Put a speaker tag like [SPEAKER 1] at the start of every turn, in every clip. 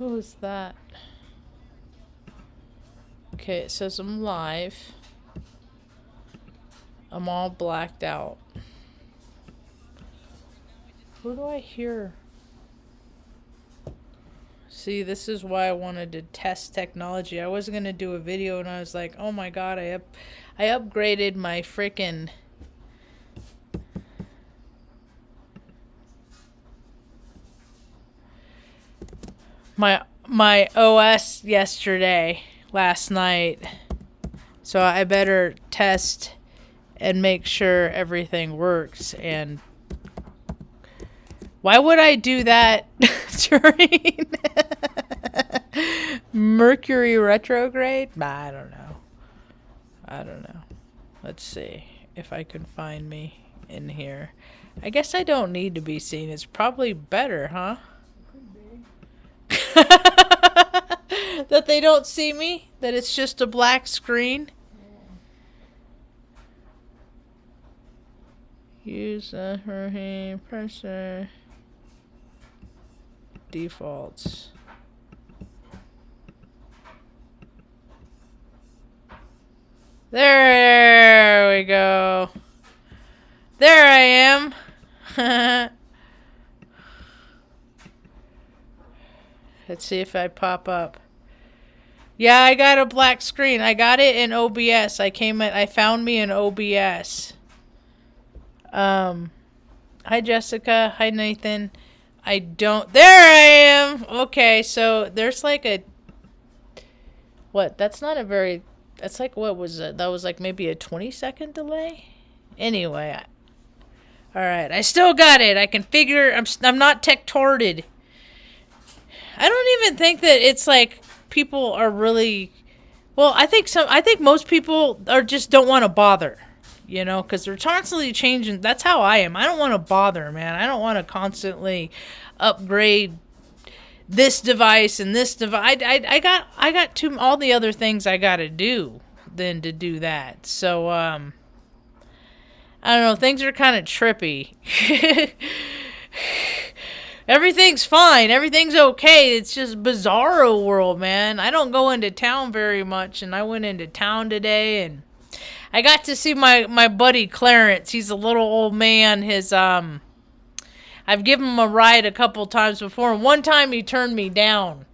[SPEAKER 1] Who is that? Okay, it says I'm live. I'm all blacked out. Who do I hear? See, this is why I wanted to test technology. I wasn't going to do a video, and I was like, oh my god, I upgraded my freaking... my OS last night. So I better test and make sure everything works. And why would I do that during Mercury retrograde? I don't know. Let's see if I can find me in here. I guess I don't need to be seen. It's probably better, huh? That they don't see me? That it's just a black screen? Use the hurricane pressure defaults. There we go. There I am. Let's see if I pop up. Yeah, I got a black screen. I got it in OBS. I found me in OBS. Hi Jessica. Hi Nathan. There I am. Okay, so there's like a... What? That's not a very... That's like, what was it? That was like maybe a 20-second delay? Anyway. Alright, I still got it. I can figure... I'm not tech-torded. I don't even think that it's like people are really... Well, I think most people just don't want to bother. You know, because they're constantly changing. That's how I am. I don't want to bother, man. I don't want to constantly upgrade this device and this device. I got all the other things I got to do than to do that. So, I don't know. Things are kind of trippy. Everything's fine. Everything's okay. It's just bizarro world, man. I don't go into town very much, and I went into town today, and I got to see my buddy Clarence. He's a little old man. I've given him a ride a couple times before, and one time he turned me down.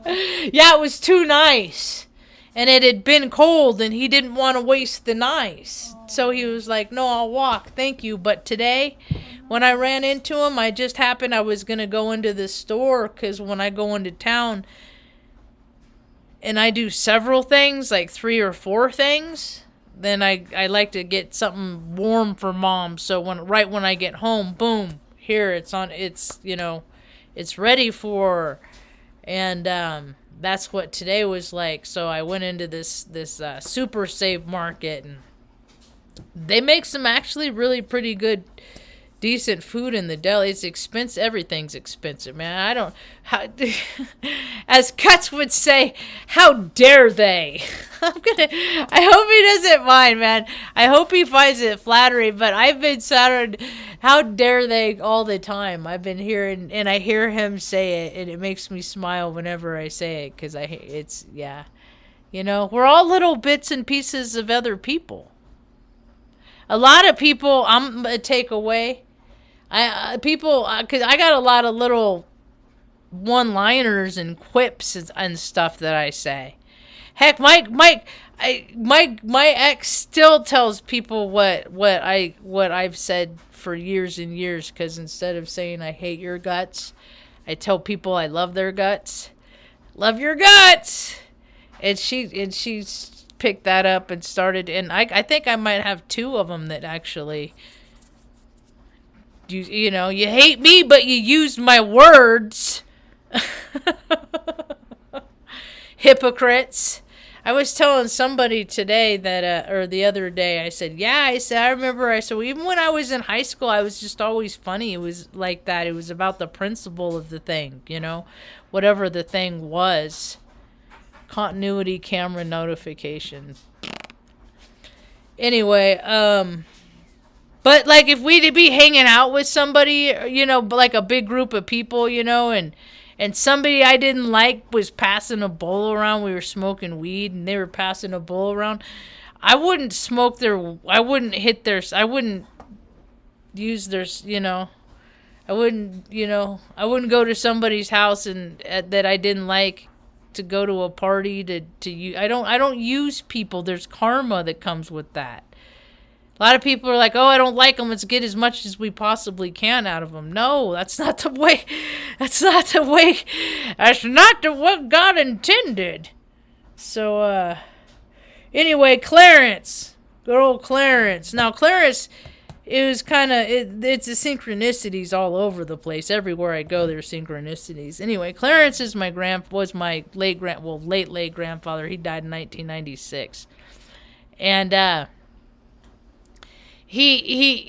[SPEAKER 1] Yeah, it was too nice. And it had been cold, and he didn't want to waste the nice. So he was like, no, I'll walk. Thank you. But today, when I ran into him, I was going to go into the store, because when I go into town... and I do several things, like 3 or 4 things, then I like to get something warm for Mom. So right when I get home, boom, here it's ready for her. And that's what today was like. So I went into this Super Save Market, and they make some actually really pretty good, decent food in the deli. It's expensive. Everything's expensive, man. As Cuts would say, how dare they? I hope he doesn't mind, man. I hope he finds it flattering, but I've been sounded, how dare they all the time. I've been hearing, and I hear him say it, and it makes me smile whenever I say it, because yeah. You know, we're all little bits and pieces of other people. A lot of people, I'm a takeaway. Because I got a lot of little one-liners and quips and stuff that I say. Heck, my ex still tells people what I've said for years and years. Because instead of saying I hate your guts, I tell people I love their guts. Love your guts, and she's picked that up and started. And I think I might have 2 of them that actually. You know, you hate me, but you used my words. Hypocrites. I was telling somebody today that, or the other day, I said, I remember, even when I was in high school, I was just always funny. It was like that. It was about the principle of the thing, you know, whatever the thing was. Continuity camera notification. Anyway, but, like, if we'd be hanging out with somebody, you know, like a big group of people, you know, and and somebody I didn't like was passing a bowl around. We were smoking weed, and they were passing a bowl around. I wouldn't smoke their. I wouldn't hit their. I wouldn't use their. I wouldn't. I wouldn't go to somebody's house and that I didn't like to go to a party to use. I don't use people. There's karma that comes with that. A lot of people are like, oh, I don't like them. Let's get as much as we possibly can out of them. No, that's not the way. That's not the way. That's not the what God intended. So, anyway, Clarence. Good old Clarence. Now, Clarence, it was kind of, it's the synchronicities all over the place. Everywhere I go, there's synchronicities. Anyway, Clarence is was my late grandfather. He died in 1996. And,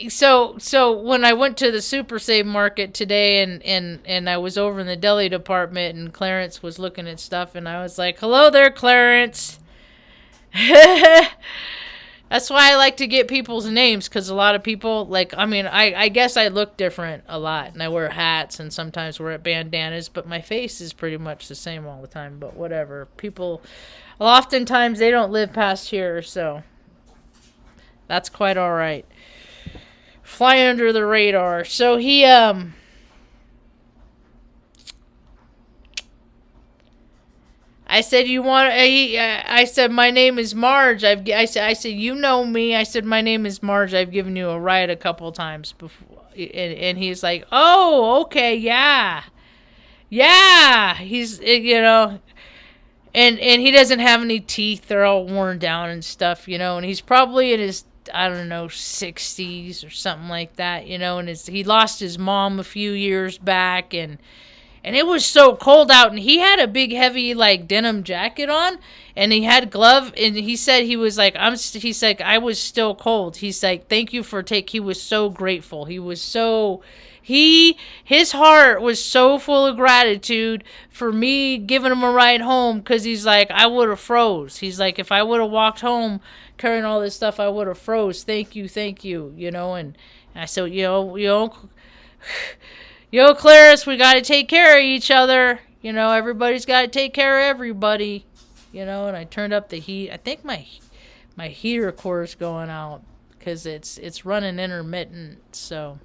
[SPEAKER 1] so when I went to the Super Save Market today and I was over in the deli department and Clarence was looking at stuff and I was like, hello there, Clarence. That's why I like to get people's names, because a lot of people, I guess I look different a lot and I wear hats and sometimes wear bandanas, but my face is pretty much the same all the time, but whatever. People, oftentimes they don't live past here, so that's quite all right. Fly under the radar. So he, I said, I said, my name is Marge. I said, you know me. I said, my name is Marge. I've given you a ride a couple times before. And he's like, oh, okay, yeah. Yeah. He's, and he doesn't have any teeth. They're all worn down and stuff, and he's probably in his, I don't know, 60s or something like that, and he lost his mom a few years back, and it was so cold out, and he had a big, heavy, denim jacket on, and he had glove, and he said he was like, he's like, I was still cold. He's like, thank you for he was so grateful. He was so, his heart was so full of gratitude for me giving him a ride home, because he's like, I would have froze. He's like, if I would have walked home carrying all this stuff, I would have froze. Thank you, and I said, Clarice, we got to take care of each other. Everybody's got to take care of everybody. And I turned up the heat. I think my heater core is going out because it's running intermittent. So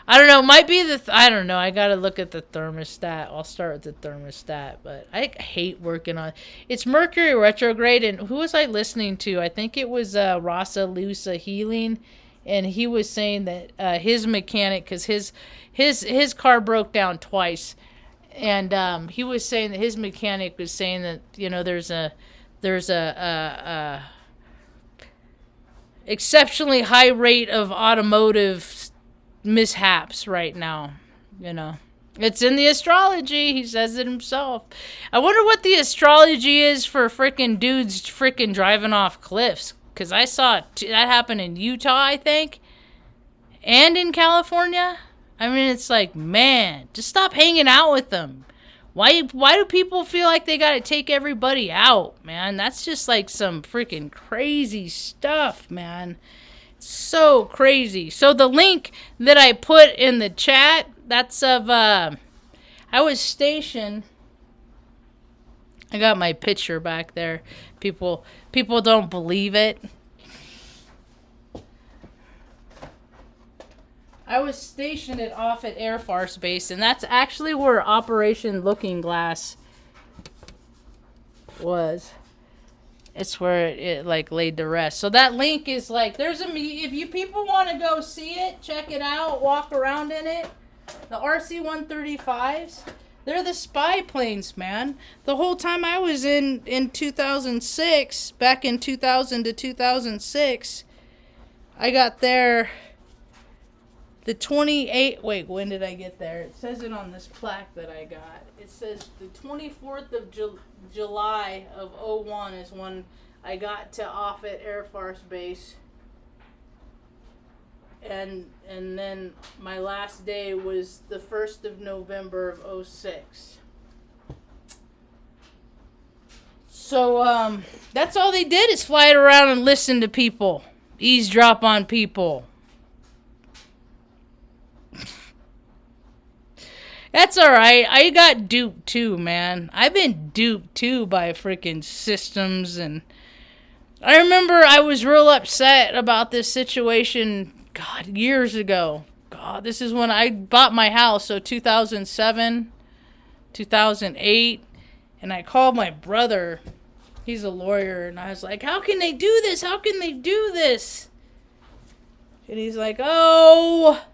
[SPEAKER 1] I don't know. Might be I don't know. I got to look at the thermostat. I'll start with the thermostat. But I hate working on it's Mercury retrograde. And who was I listening to? I think it was Rasa Lusa Healing. And he was saying that his mechanic, because his car broke down twice, and he was saying that his mechanic was saying that there's a exceptionally high rate of automotive mishaps right now. It's in the astrology. He says it himself. I wonder what the astrology is for frickin' dudes frickin' driving off cliffs. Because I saw that happen in Utah, I think, and in California. I mean, it's like, man, just stop hanging out with them. Why do people feel like they got to take everybody out, man? That's just like some freaking crazy stuff, man. So crazy. So the link that I put in the chat, that's of, I was stationed. I got my picture back there. People don't believe it. I was stationed at Offutt Air Force Base, and that's actually where Operation Looking Glass was. It's where it laid to rest. So that link is if you people want to go see it, check it out, walk around in it. The RC-135s. They're the spy planes, man. The whole time I was in 2006, back in 2000 to 2006, I got there the 28... Wait, when did I get there? It says it on this plaque that I got. It says the 24th of July of 01 is when I got to Offutt Air Force Base. And then my last day was the 1st of November of 06. So, that's all they did is fly around and listen to people. Eavesdrop on people. That's all right. I got duped too, man. I've been duped too by freaking systems, and I remember I was real upset about this situation, God, years ago. God, this is when I bought my house, so 2007, 2008, and I called my brother. He's a lawyer, and I was like, how can they do this? How can they do this? And he's like, oh,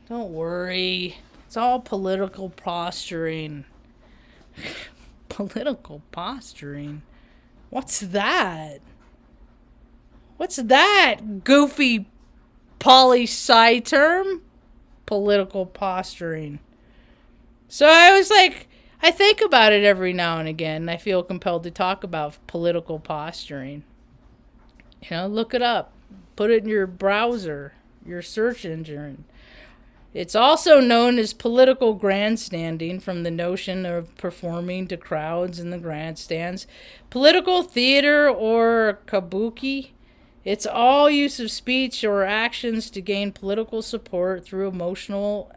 [SPEAKER 1] don't worry. It's all political posturing. Political posturing? What's that? What's that goofy poli-sci term? Political posturing. So I was like, I think about it every now and again. And I feel compelled to talk about political posturing. You know, look it up. Put it in your browser, your search engine. It's also known as political grandstanding, from the notion of performing to crowds in the grandstands. Political theater, or kabuki. It's all use of speech or actions to gain political support through emotional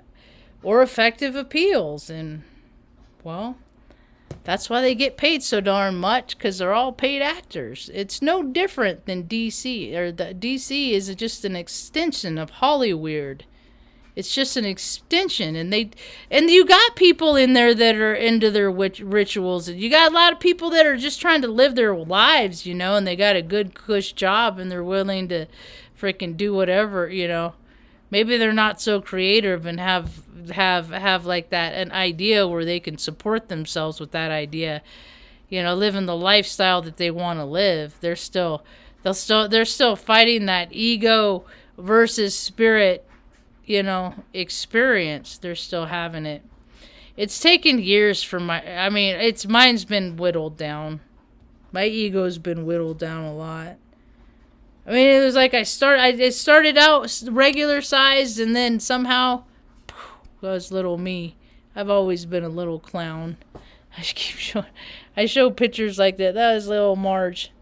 [SPEAKER 1] or effective appeals. And, well, that's why they get paid so darn much, because they're all paid actors. It's no different than DC. Or the DC is just an extension of Hollywood. It's just an extension, and you got people in there that are into their rituals, and you got a lot of people that are just trying to live their lives, you know, and they got a good cush job, and they're willing to freaking do whatever, you know. Maybe they're not so creative and have like that an idea where they can support themselves with that idea, you know, living the lifestyle that they want to live. They're still fighting that ego versus spirit, you know, experience. They're still having it. It's taken years for mine's been whittled down. My ego's been whittled down a lot. I mean, it was like it started out regular sized, and then somehow was little me. I've always been a little clown. I show pictures like that. That was little Marge.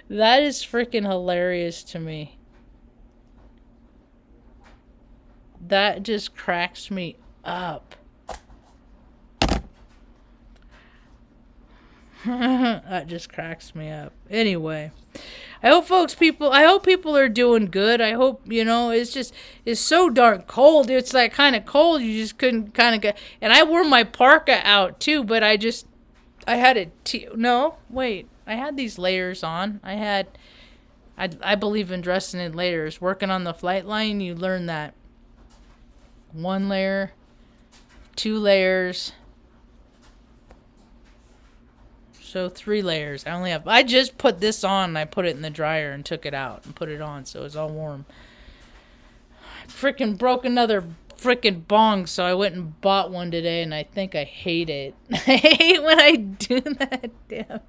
[SPEAKER 1] That is freaking hilarious to me. That just cracks me up. That just cracks me up. Anyway, I hope people are doing good. I hope, you know, it's so darn cold. It's like kind of cold. You just couldn't kind of get. And I wore my parka out too, but I had I had these layers on. I believe in dressing in layers. Working on the flight line, you learn that. 1 layer, 2 layers, so 3 layers. I just put this on, and I put it in the dryer and took it out and put it on, so it's all warm. I freaking broke another freaking bong, so I went and bought one today, and I think I hate it. I hate when I do that. Damn.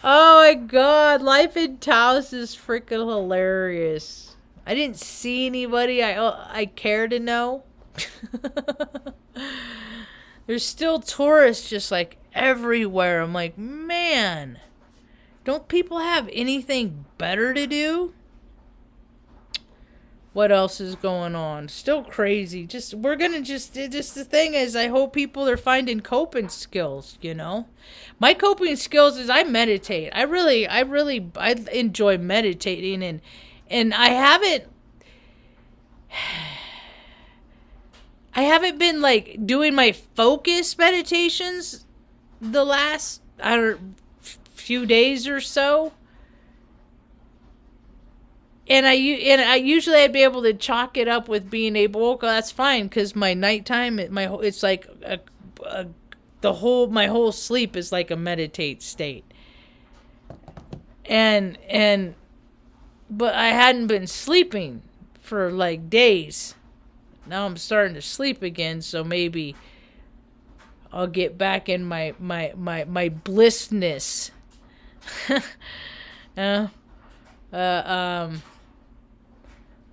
[SPEAKER 1] Oh my god, life in Taos is freaking hilarious. I didn't see anybody I care to know. There's still tourists just like everywhere. I'm like, man, don't people have anything better to do? What else is going on? Still crazy. The thing is, I hope people are finding coping skills, you know? My coping skills is I meditate. I enjoy meditating, and I haven't been like doing my focus meditations the last few days or so. And I usually I'd be able to chalk it up with being able. Well, that's fine, because my nighttime, it's like my whole sleep is like a meditate state. But I hadn't been sleeping for like days. Now I'm starting to sleep again, so maybe I'll get back in my blissness.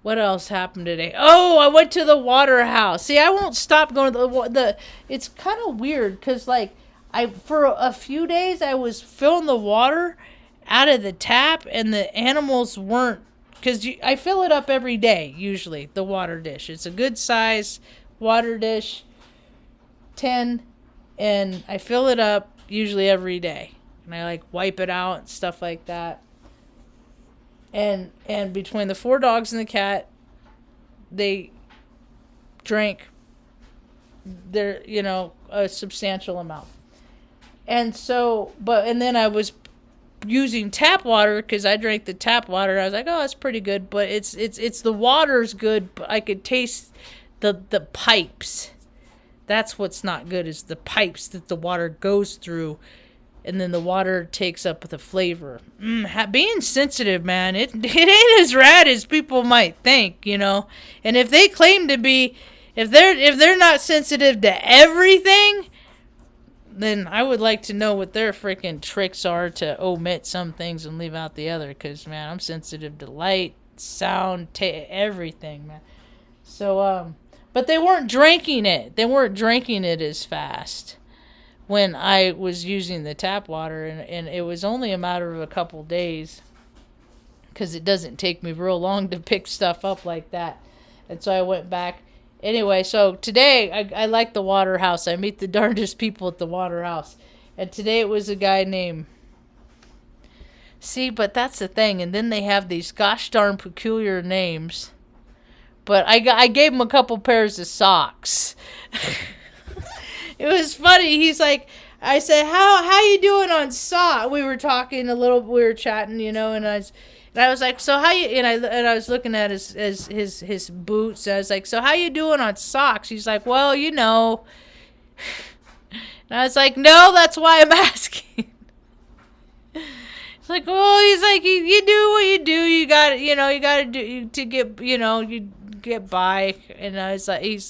[SPEAKER 1] What else happened today? Oh, I went to the water house. See, I won't stop going to the it's kind of weird, because like for a few days I was filling the water out of the tap, and the animals weren't because I fill it up every day, usually, the water dish. It's a good size water dish, 10, and I fill it up usually every day. And I like wipe it out and stuff like that. And between the 4 dogs and the cat, they drank their, a substantial amount. And so, and then I was using tap water because I drank the tap water. I was like, oh, that's pretty good, but it's the water's good, but I could taste the pipes. That's what's not good, is the pipes that the water goes through, and then the water takes up the flavor. Being sensitive, man, it ain't as rad as people might think, And if they claim to be, if they're not sensitive to everything, then I would like to know what their freaking tricks are to omit some things and leave out the other. Because, man, I'm sensitive to light, sound, everything, man. So, but they weren't drinking it. They weren't drinking it as fast when I was using the tap water. And it was only a matter of a couple days, because it doesn't take me real long to pick stuff up like that. And so I went back. Anyway, so today I like the water house. I meet the darndest people at the water house. And today it was a guy named... See, but that's the thing. And then they have these gosh darn peculiar names. But I gave him a couple pairs of socks. It was funny. He's like, I said, how you doing on socks? We were talking a little, we were chatting, and I was like, so how you, and I was looking at his boots. I was like, so how you doing on socks? He's like, well, And I was like, no, that's why I'm asking. It's like, well, he's like, you do what you do. You got to, you got to do to get, you get by. And I was like,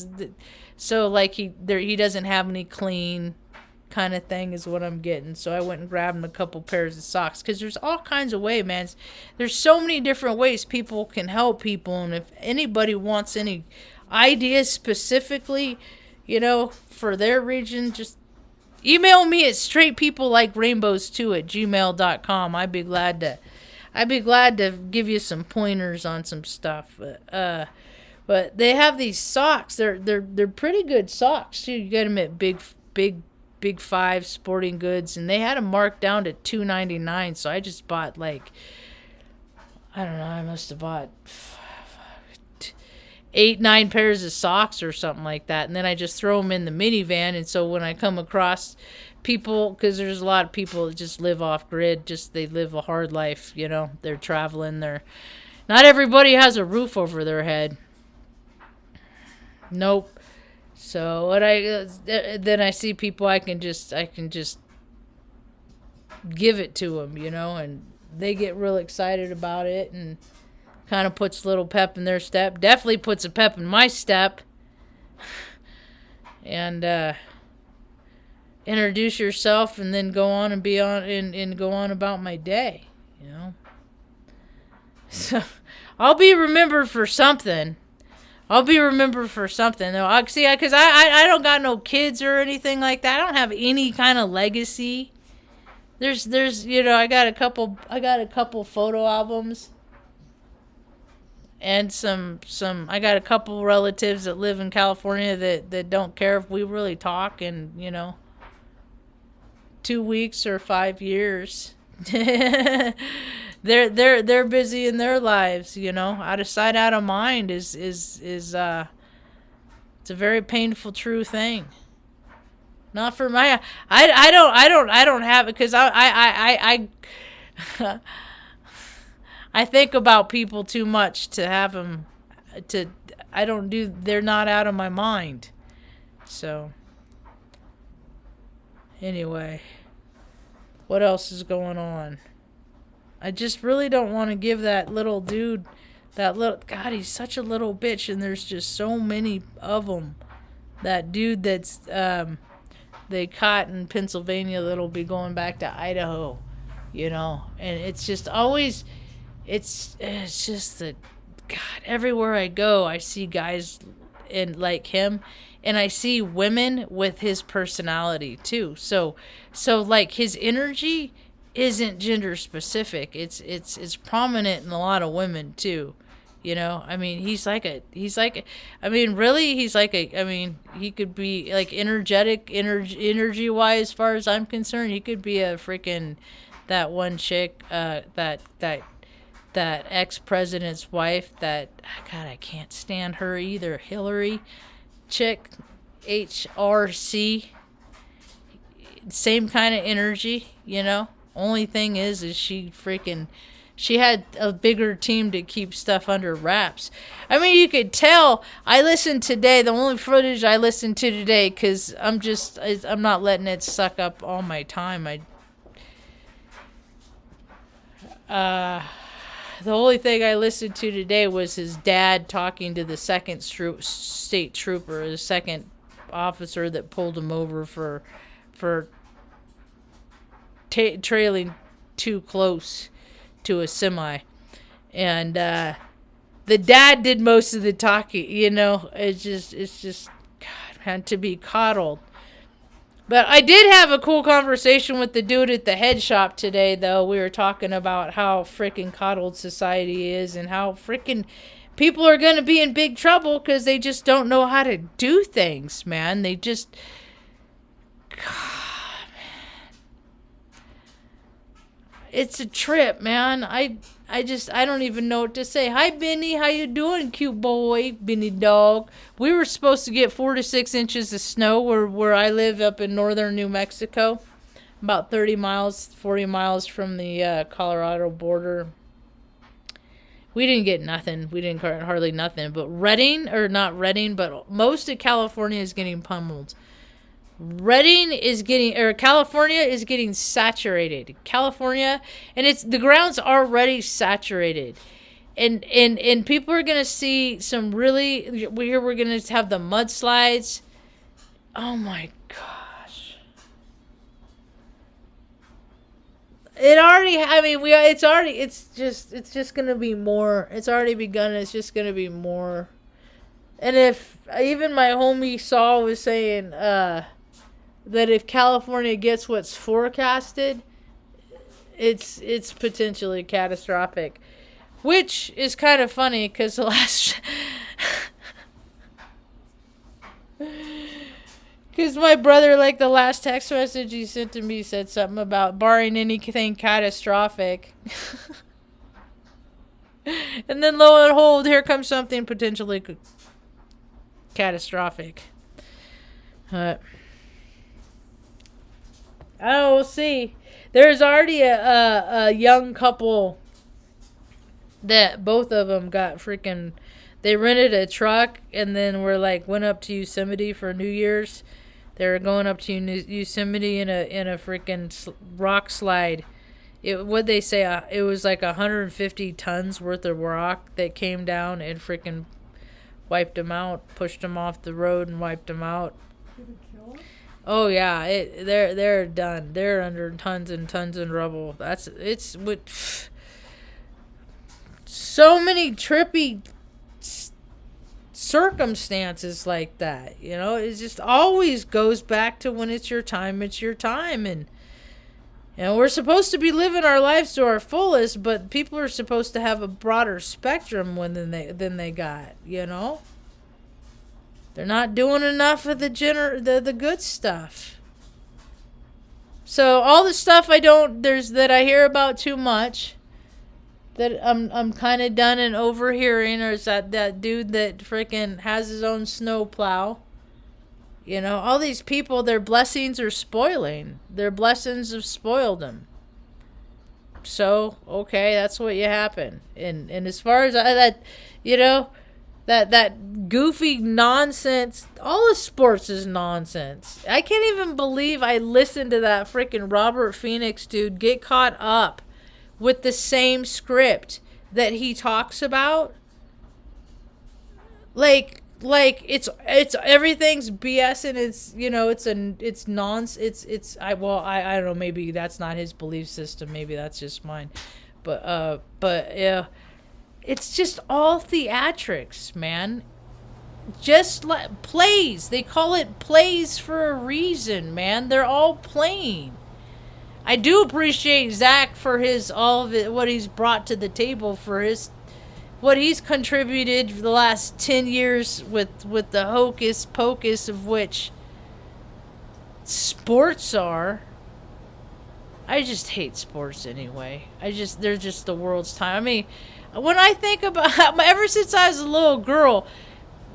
[SPEAKER 1] so like he doesn't have any clean kind of thing is what I'm getting. So I went and grabbed him a couple pairs of socks, because there's all kinds of ways, man. There's so many different ways people can help people. And if anybody wants any ideas specifically, for their region, just email me at straightpeoplelikerainbows2@gmail.com. I'd be glad to give you some pointers on some stuff. But they have these socks. They're pretty good socks too. You get them at Big Five Sporting Goods, and they had them marked down to $2.99. So I just bought I don't know, I must have bought 8-9 pairs of socks or something like that, and then I just throw them in the minivan. And so when I come across people, because there's a lot of people that just live off grid, they live a hard life, they're traveling, not everybody has a roof over their head. Nope. So then I see people, I can just give it to them, and they get real excited about it, and kind of puts a little pep in their step. Definitely puts a pep in my step. And introduce yourself, and then go on and go on about my day, So I'll be remembered for something. Though, see, because I don't got no kids or anything like that. I don't have any kind of legacy. There's I got a couple photo albums, and I got a couple relatives that live in California that don't care if we really talk in 2 weeks or 5 years. They're busy in their lives, Out of sight, out of mind is it's a very painful, true thing. Not for my, I don't have it, because I think about people too much to have them they're not out of my mind. So anyway, what else is going on? I just really don't want to give that little dude, God, he's such a little bitch, and there's just so many of them. That dude that's, they caught in Pennsylvania that'll be going back to Idaho, and it's just always, it's just that, God, everywhere I go, I see guys like him, and I see women with his personality too. So like his energy isn't gender specific. It's prominent in a lot of women too. You know, I mean, I mean, really, I mean, he could be like energy wise, as far as I'm concerned, he could be a freaking, that one chick, that ex-president's wife, that, God, I can't stand her either, Hillary chick, HRC, same kind of energy, you know. Only thing is she had a bigger team to keep stuff under wraps. I mean, you could tell. I listened today, the only footage I listened to today, because I'm not letting it suck up all my time. The only thing I listened to today was his dad talking to the second state trooper, the second officer that pulled him over for trailing too close to a semi. And the dad did most of the talking, you know. It's just God, man, to be coddled. But I did have a cool conversation with the dude at the head shop today, though. We were talking about how freaking coddled society is and how freaking people are going to be in big trouble because they just don't know how to do things, man. They just... God, man. It's a trip, man. I don't even know what to say. Hi, Benny. How you doing, cute boy? Benny dog. We were supposed to get 4 to 6 inches of snow where I live up in northern New Mexico. About 40 miles from the Colorado border. We didn't get nothing. We didn't get hardly nothing. But but most of California is getting pummeled. California is getting saturated. California, and the ground's already saturated. And people are going to see some really, we're going to have the mudslides. Oh my gosh. It's just going to be more. It's already begun. It's just going to be more. And if even my homie Saul was saying, that if California gets what's forecasted, it's potentially catastrophic, which is kind of funny because because my brother, like the last text message he sent to me, said something about barring anything catastrophic. And then lo and behold, here comes something potentially catastrophic. We'll see. There's already a young couple that both of them got freaking... They rented a truck and then went up to Yosemite for New Year's. They were going up to Yosemite in a freaking rock slide. What'd they say? It was like 150 tons worth of rock that came down and freaking wiped them out, pushed them off the road and wiped them out. Did it kill them? Oh yeah, they're done. They're under tons and tons of rubble. It's with so many trippy circumstances like that. You know, it just always goes back to when it's your time. It's your time, and we're supposed to be living our lives to our fullest. But people are supposed to have a broader spectrum than they got. You know. They're not doing enough of the good stuff. So all the stuff that I hear about too much, that I'm kind of done and overhearing, or is that dude that freaking has his own snowplow. You know, all these people, their blessings are spoiling. Their blessings have spoiled them. So, okay, that's what you happen. And as far as that, you know, that goofy nonsense, all the sports is nonsense. I can't even believe I listened to that freaking Robert Phoenix dude get caught up with the same script that he talks about. Like it's everything's BS, and it's nonsense. I don't know, maybe that's not his belief system, maybe that's just mine. But yeah. It's just all theatrics, man. Just plays. They call it plays for a reason, man. They're all playing. I do appreciate Zach for his all of it, what he's brought to the table, for his what he's contributed for the last 10 years with the hocus pocus of which sports are. I just hate sports anyway. They're just the world's time. I mean, when I think about ever since I was a little girl,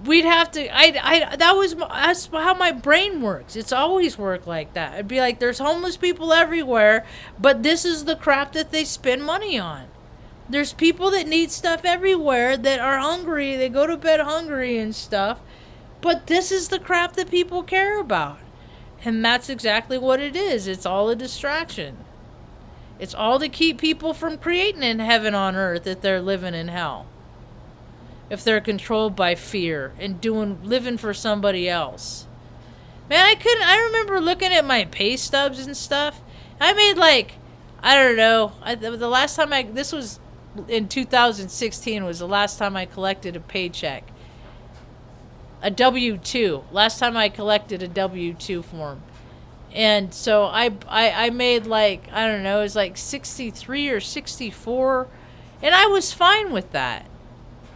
[SPEAKER 1] we'd have to, that's how my brain works. It's always worked like that. It'd be like, there's homeless people everywhere, but this is the crap that they spend money on. There's people that need stuff everywhere that are hungry. They go to bed hungry and stuff, but this is the crap that people care about. And that's exactly what it is. It's all a distraction. It's all to keep people from creating in heaven on earth if they're living in hell. If they're controlled by fear and living for somebody else. Man, I remember looking at my pay stubs and stuff. I made like, I don't know, the last time this was in 2016 was the last time I collected a paycheck. A W-2. Last time I collected a W-2 form. And so I made like, I don't know, it was like 63 or 64. And I was fine with that.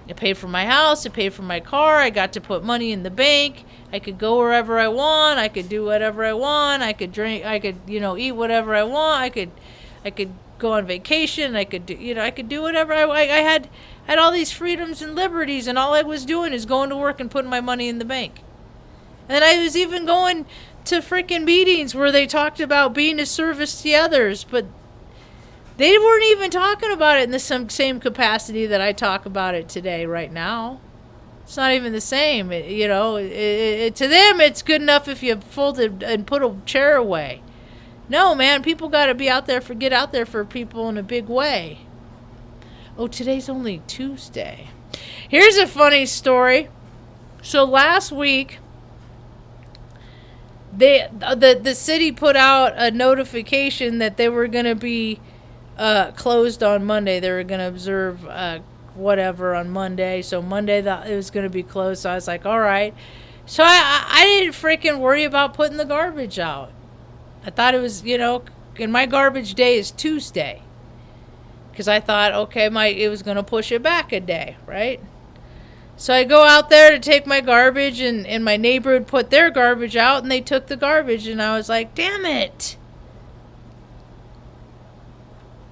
[SPEAKER 1] It paid for my house. It paid for my car. I got to put money in the bank. I could go wherever I want. I could do whatever I want. I could drink. I could, eat whatever I want. I could go on vacation. I could do, I could do whatever I had all these freedoms and liberties, and all I was doing is going to work and putting my money in the bank. And I was even going to freaking meetings where they talked about being a service to others, but they weren't even talking about it in the same capacity that I talk about it today, right now. It's not even the same. To them, it's good enough if you fold it and put a chair away. No, man, people got to get out there for people in a big way. Oh, today's only Tuesday. Here's a funny story. So last week, the city put out a notification that they were going to be closed on Monday. They were going to observe whatever on Monday. So Monday it was going to be closed. So I was like, all right. So I didn't freaking worry about putting the garbage out. I thought it was, and my garbage day is Tuesday. Because I thought, okay, it was going to push it back a day, right? So I go out there to take my garbage, and my neighbor would put their garbage out, and they took the garbage, and I was like, damn it.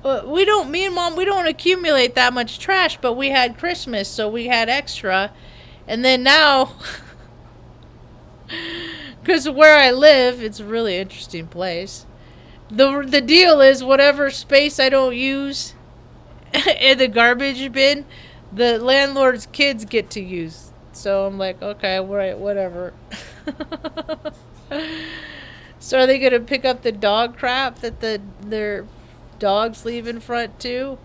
[SPEAKER 1] Me and Mom, we don't accumulate that much trash, but we had Christmas, so we had extra. And then now, because of where I live, it's a really interesting place. The deal is whatever space I don't use in the garbage bin, the landlord's kids get to use. So I'm like, okay, right, whatever. So are they going to pick up the dog crap that their dogs leave in front too?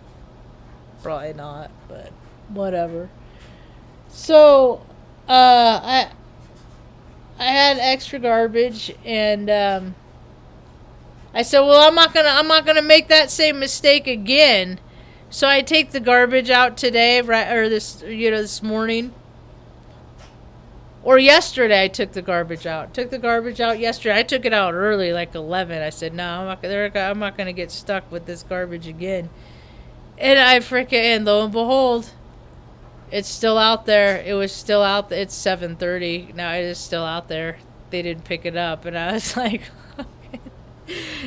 [SPEAKER 1] Probably not, but whatever. So I had extra garbage, and I said, well, I'm not gonna make that same mistake again. So I take the garbage out today, right, or this morning. Or yesterday I took the garbage out. Yesterday. I took it out early, like 11. I said, no, I'm not going to get stuck with this garbage again. And lo and behold, it's still out there. It was still out there. It's 7:30. Now it is still out there. They didn't pick it up. And I was like, okay.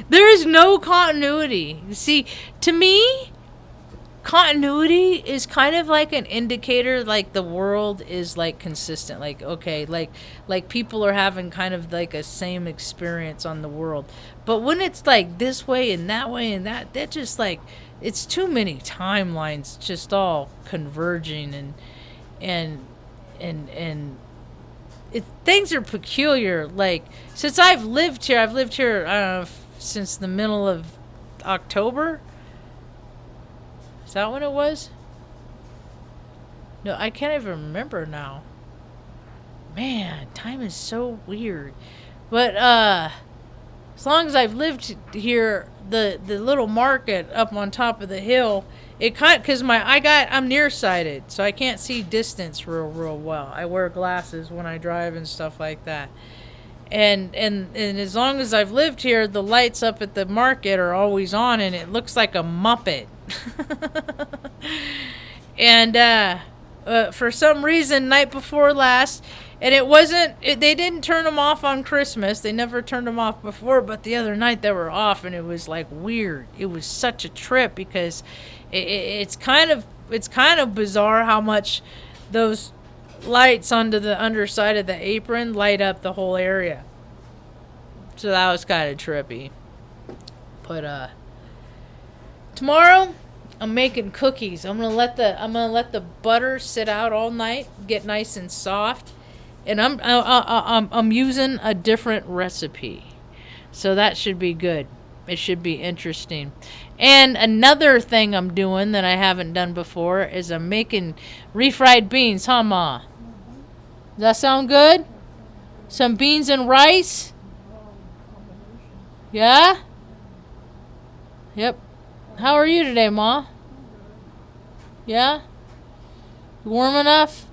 [SPEAKER 1] There is no continuity. You see, to me, continuity is kind of like an indicator, like the world is like consistent, like okay, like people are having kind of like a same experience on the world. But when it's like this way and that just like, it's too many timelines just all converging, and things are peculiar. Like since I've lived here, I don't know, since the middle of October. Is that when it was? No, I can't even remember now. Man, time is so weird. But as long as I've lived here, the little market up on top of the hill, it because I'm nearsighted, so I can't see distance real well. I wear glasses when I drive and stuff like that. And as long as I've lived here, the lights up at the market are always on, and it looks like a Muppet. And for some reason, night before last, and it wasn't, they didn't turn them off on Christmas. They never turned them off before, but the other night they were off, and it was like weird. It was such a trip because it's kind of bizarre how much those lights onto the underside of the apron light up the whole area. So that was kind of trippy. But tomorrow I'm making cookies. I'm gonna let the butter sit out all night, get nice and soft, and I'm using a different recipe, so that should be good. It should be interesting. And another thing I'm doing that I haven't done before is I'm making refried beans, huh, Ma? Does that sound good? Some beans and rice? Yeah? Yep. How are you today, Ma? Yeah? Warm enough?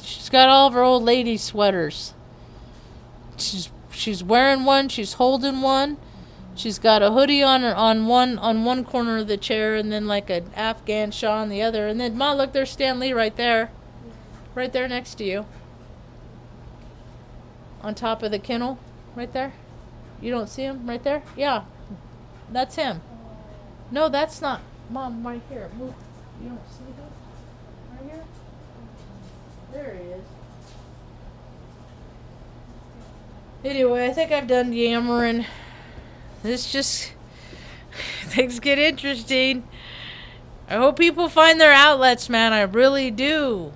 [SPEAKER 1] She's got all of her old lady sweaters. She's wearing one, she's holding one. She's got a hoodie on one corner of the chair, and then like an Afghan shawl on the other. And then, Ma, look, there's Stan Lee right there. Right there next to you. On top of the kennel. Right there. You don't see him? Right there? Yeah. That's him. No, that's not. Mom, right here. Move. You don't see him? Right here? There he is. Anyway, I think I've done yammering. This just... Things get interesting. I hope people find their outlets, man. I really do.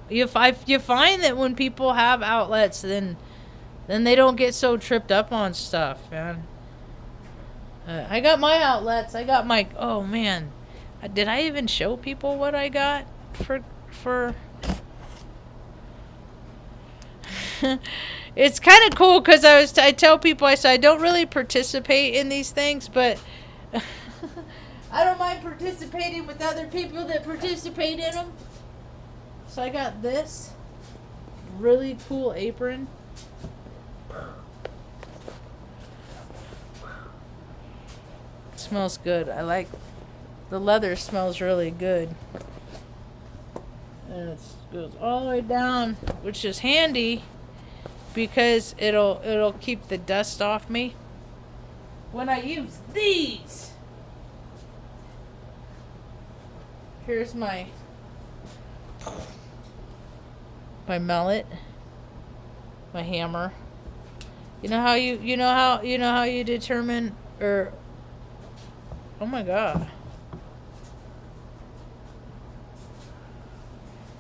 [SPEAKER 1] You find that when people have outlets, then they don't get so tripped up on stuff, man. I got my outlets. I got my... Oh, man. Did I even show people what I got for... It's kind of cool because I tell people, I say I don't really participate in these things, but I don't mind participating with other people that participate in them. So I got this really cool apron. It smells good. I like the leather, smells really good. And it goes all the way down, which is handy because it'll keep the dust off me when I use these. Here's my mallet, my hammer. You know how you determine, or oh my god.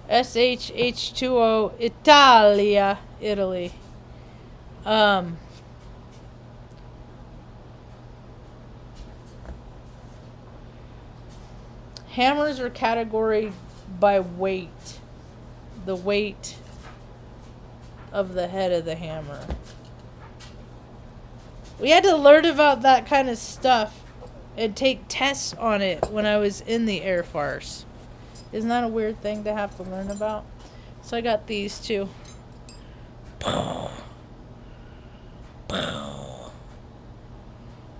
[SPEAKER 1] SHH2O Italia, Italy. Hammers are categorized by weight. The weight of the head of the hammer. We had to learn about that kind of stuff and take tests on it when I was in the Air Force. Isn't that a weird thing to have to learn about? So I got these two.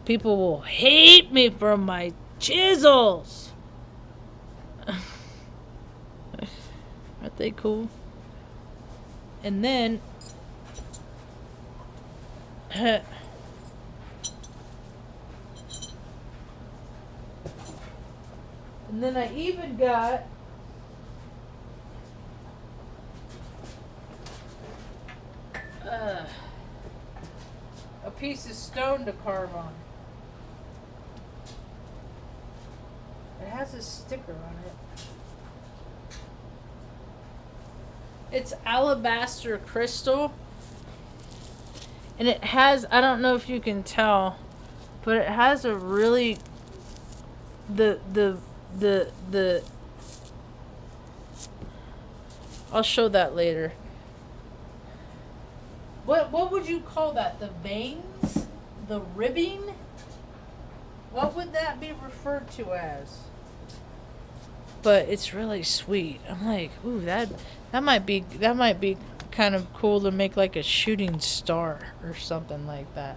[SPEAKER 1] People will hate me for my chisels. Aren't they cool? And then and then I even got a piece of stone to carve on. It has a sticker on it. It's alabaster crystal. And it has, I don't know if you can tell, but it has a really the I'll show that later. What would you call that? The veins? The ribbing? What would that be referred to as? But it's really sweet. I'm like, ooh, that might be kind of cool to make like a shooting star or something like that.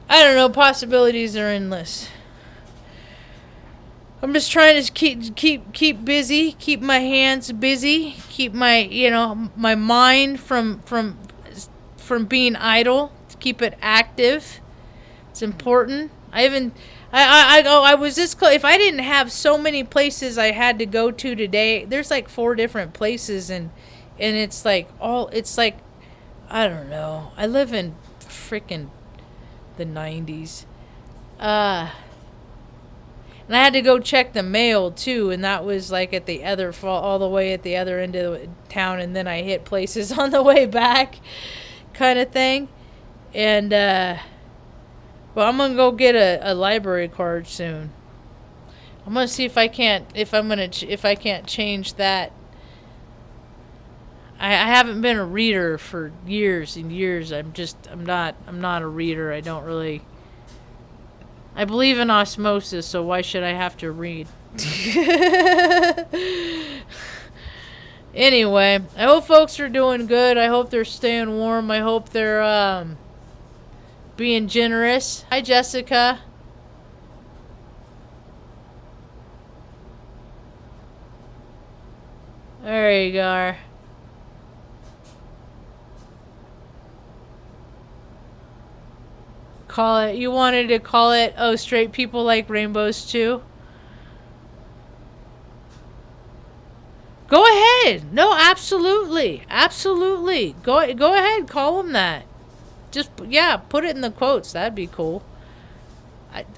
[SPEAKER 1] I don't know. Possibilities are endless. I'm just trying to keep busy, keep my hands busy, keep my my mind from being idle, to keep it active. It's important. I was this close. If I didn't have so many places I had to go to today, there's like 4 different places, and it's like I don't know. I live in freaking the 90s. And I had to go check the mail too, and that was like at the other all the way at the other end of the town, and then I hit places on the way back, kind of thing. And well, I'm gonna go get a library card soon. I'm gonna see if I can't change that. I haven't been a reader for years and years. I'm not a reader. I don't really. I believe in osmosis, so why should I have to read? Anyway, I hope folks are doing good. I hope they're staying warm. I hope they're being generous. Hi, Jessica. There you go. Call it. You wanted to call it, oh, straight people like rainbows too? Go ahead. No, absolutely. Absolutely. Go ahead. Call them that. Just, yeah, put it in the quotes. That'd be cool.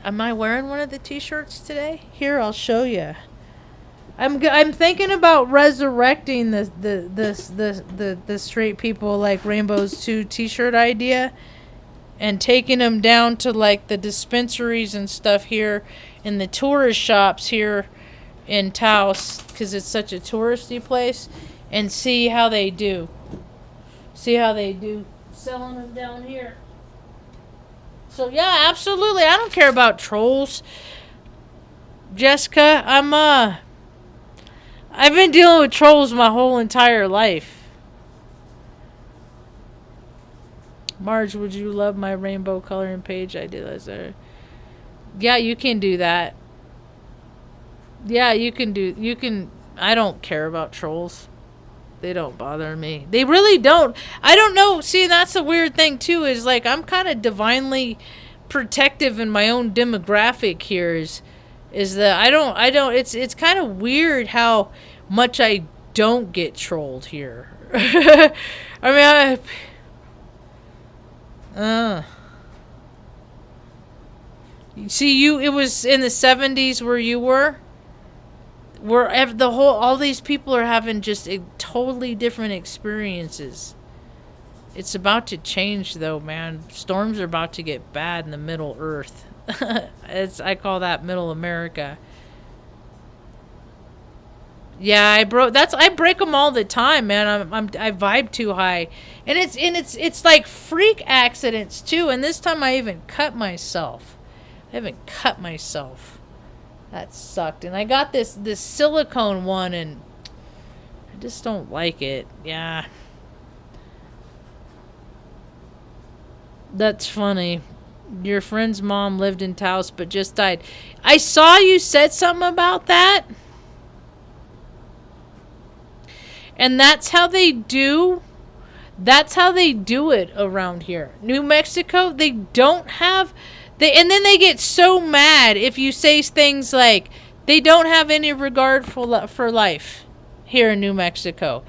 [SPEAKER 1] Am I wearing one of the t-shirts today? Here, I'll show you. I'm thinking about resurrecting the straight people like rainbows too t-shirt idea, and taking them down to like the dispensaries and stuff here in the tourist shops here in Taos, because it's such a touristy place, and see how they do. See how they do selling them down here. So yeah, absolutely. I don't care about trolls. Jessica, I've been dealing with trolls my whole entire life. Marge, would you love my rainbow coloring page? I did. Yeah, you can do that. Yeah, you can. I don't care about trolls. They don't bother me. They really don't. I don't know. See, that's the weird thing too, is like I'm kind of divinely protective in my own demographic here, is that I don't it's kind of weird how much I don't get trolled here. I mean, see, it was in the 70s where you were, where all these people are having just totally different experiences. It's about to change though, man. Storms are about to get bad in the Middle Earth. I call that Middle America. Yeah, I break them all the time, man. I vibe too high, and it's like freak accidents too. And this time I even cut myself. I haven't cut myself. That sucked. And I got this silicone one, and I just don't like it. Yeah, that's funny. Your friend's mom lived in Taos but just died. I saw you said something about that. And that's how they do it around here. New Mexico, they don't have... and then they get so mad if you say things like, they don't have any regard for life here in New Mexico.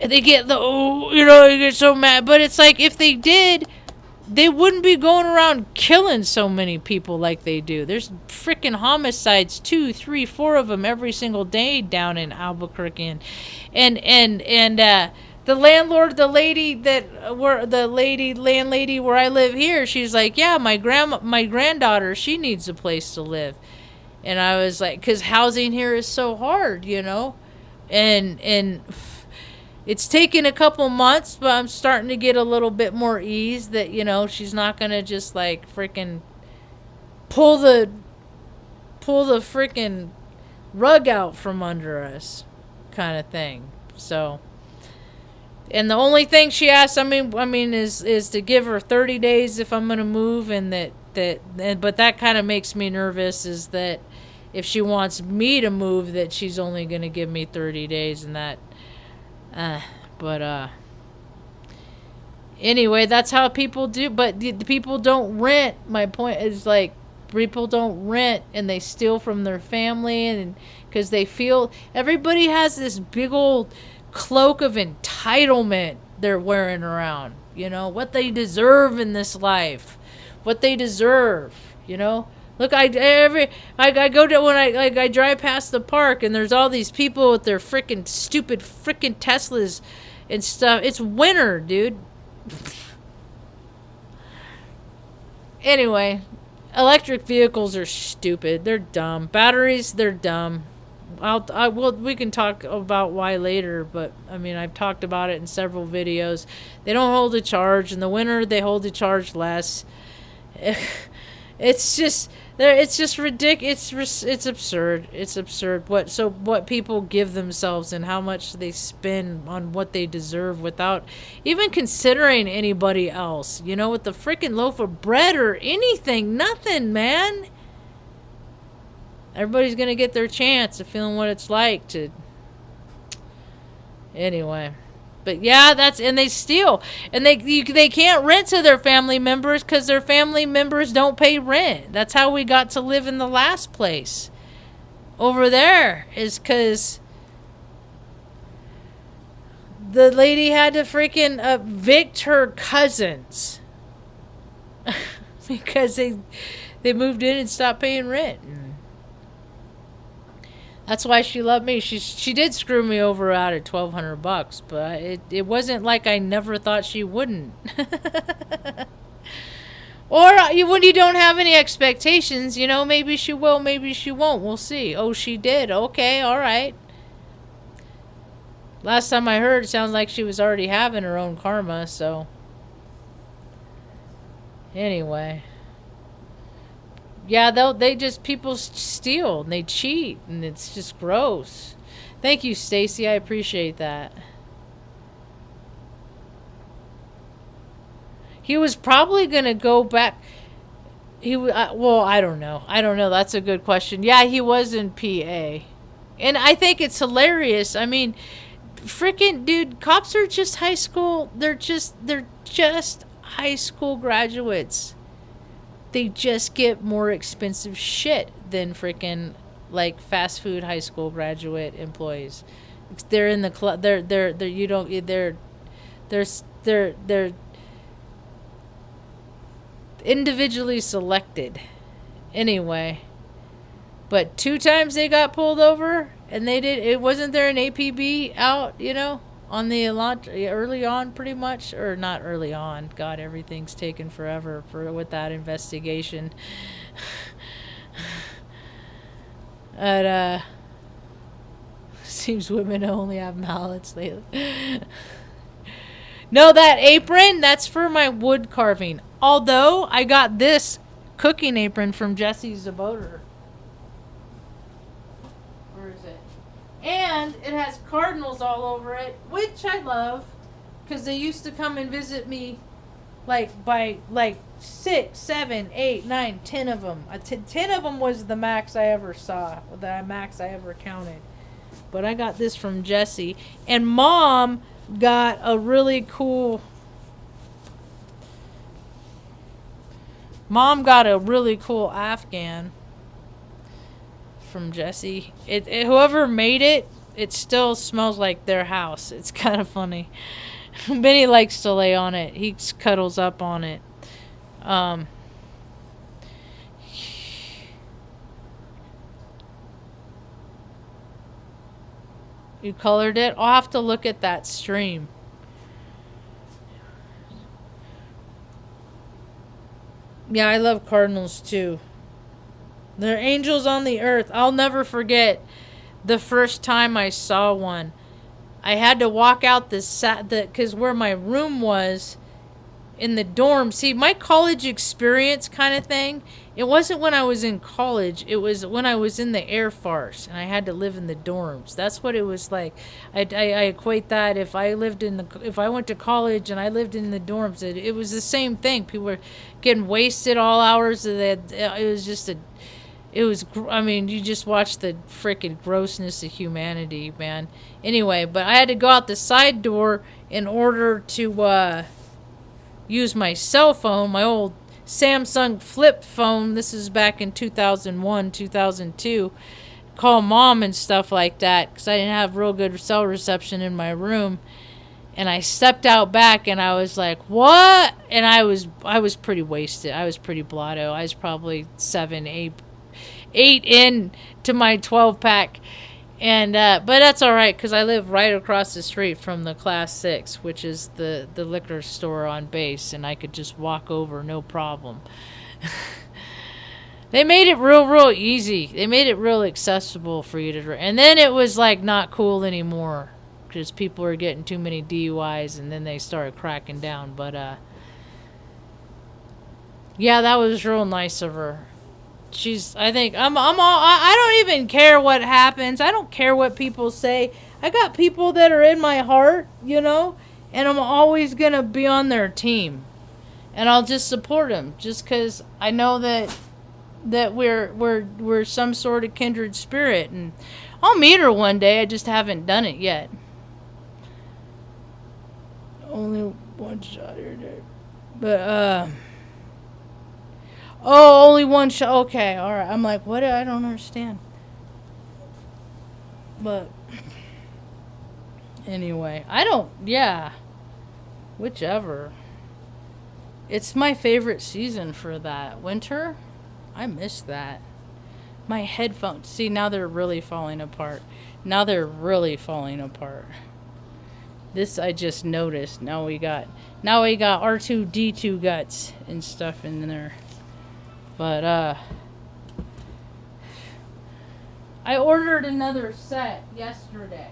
[SPEAKER 1] They get they get so mad. But it's like, if they did, they wouldn't be going around killing so many people like they do. There's freaking homicides, 2, 3, 4 of them every single day down in Albuquerque. And the landlord, the landlady where I live here, she's like, yeah, my granddaughter, she needs a place to live. And I was like, because housing here is so hard, and it's taken a couple months, but I'm starting to get a little bit more ease that, she's not going to just like freaking pull the freaking rug out from under us kind of thing. So And the only thing she asks, is to give her 30 days if I'm gonna move, and but that kind of makes me nervous. Is that if she wants me to move, that she's only gonna give me 30 days, and that, but anyway, that's how people do. But the people don't rent. My point is, like, people don't rent, and they steal from their family, and because they feel everybody has this big old cloak of entitlement they're wearing around, what they deserve in this life, what they deserve, look, I go to, when I drive past the park, and there's all these people with their freaking stupid freaking Teslas and stuff. It's winter, dude. Anyway, electric vehicles are stupid. They're dumb. Batteries, they're dumb. We can talk about why later, but I've talked about it in several videos. They don't hold a charge. In the winter, they hold a charge less. It's just ridiculous. It's absurd. It's absurd. What people give themselves and how much they spend on what they deserve without even considering anybody else. With the freaking loaf of bread or anything, nothing, man. Everybody's gonna get their chance of feeling what it's like to. Anyway, but yeah, and they steal, and they can't rent to their family members because their family members don't pay rent. That's how we got to live in the last place. Over there is because the lady had to freaking evict her cousins because they moved in and stopped paying rent. That's why she loved me. She did screw me over out at $1,200, but it wasn't like I never thought she wouldn't. Or when you don't have any expectations, maybe she will, maybe she won't. We'll see. Oh, she did. Okay, all right. Last time I heard, it sounds like she was already having her own karma, so. Anyway. Yeah, people steal and they cheat, and it's just gross. Thank you, Stacy. I appreciate that. He was probably going to go back. I don't know. That's a good question. Yeah, he was in PA. And I think it's hilarious. Freaking dude, cops are just high school. They're just high school graduates. They just get more expensive shit than freaking like fast food high school graduate employees. They're in the club. They're individually selected. Anyway, but 2 times they got pulled over, and wasn't there an APB out, on the early on, pretty much, or not early on. God, everything's taken forever with that investigation. Seems women only have mallets lately. No, that apron, that's for my wood carving. Although I got this cooking apron from Jesse Zaboter. And it has cardinals all over it, which I love, because they used to come and visit me, by 6, 7, 8, 9, 10 of them. 10 of them was the max I ever saw, the max I ever counted. But I got this from Jesse, and Mom got a really cool. Afghan from Jesse. Whoever made it, it still smells like their house. It's kind of funny. Benny likes to lay on it. He cuddles up on it. You colored it? I'll have to look at that stream. Yeah, I love cardinals too. They're angels on the earth. I'll never forget the first time I saw one. I had to walk out because where my room was, in the dorm. See, my college experience kind of thing, it wasn't when I was in college. It was when I was in the Air Force and I had to live in the dorms. That's what it was like. I equate that if if I went to college and I lived in the dorms, it was the same thing. People were getting wasted all hours of that. It was just I mean, you just watch the freaking grossness of humanity, man. Anyway, but I had to go out the side door in order to use my cell phone, my old Samsung flip phone. This is back in 2001, 2002. Call mom and stuff like that because I didn't have real good cell reception in my room. And I stepped out back and I was like, what? And I was pretty wasted. I was pretty blotto. I was probably 8 in to my 12 pack. And but that's all right because I live right across the street from the Class 6, which is the liquor store on base, and I could just walk over no problem. They made it real easy. They made it real accessible for you to drink. And then it was like not cool anymore because people were getting too many DUIs, and then they started cracking down. But yeah, that was real nice of her. I don't even care what happens. I don't care what people say. I got people that are in my heart, and I'm always going to be on their team. And I'll just support them just because I know that we're some sort of kindred spirit. And I'll meet her one day. I just haven't done it yet. Only one shot here, dude. But, oh, only one shot. Okay, all right. I'm like, what? I don't understand. But anyway, whichever. It's my favorite season for that. Winter, I miss that. My headphones. See, now they're really falling apart. This I just noticed. Now we got R2D2 guts and stuff in there. But I ordered another set yesterday.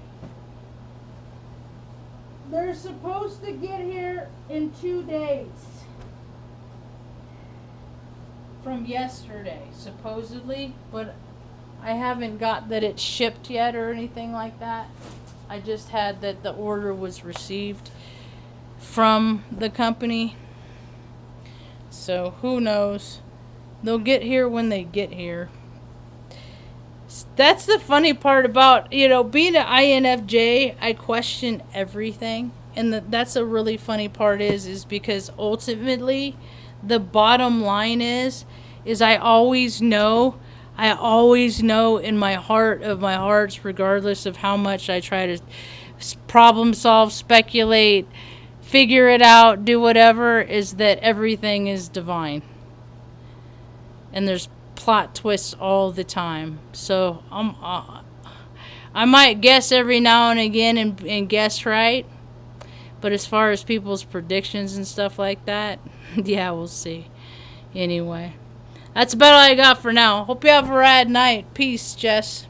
[SPEAKER 1] They're supposed to get here in 2 days. From yesterday, supposedly, but I haven't got that it's shipped yet or anything like that. I just had that the order was received from the company. So who knows? They'll get here when they get here. That's the funny part about, being an INFJ. I question everything. And that's a really funny part is because ultimately the bottom line is I always know in my heart of my hearts, regardless of how much I try to problem solve, speculate, figure it out, do whatever, is that everything is divine. And there's plot twists all the time. So I might guess every now and again and guess right. But as far as people's predictions and stuff like that, yeah, we'll see. Anyway, that's about all I got for now. Hope you have a rad night. Peace, Jess.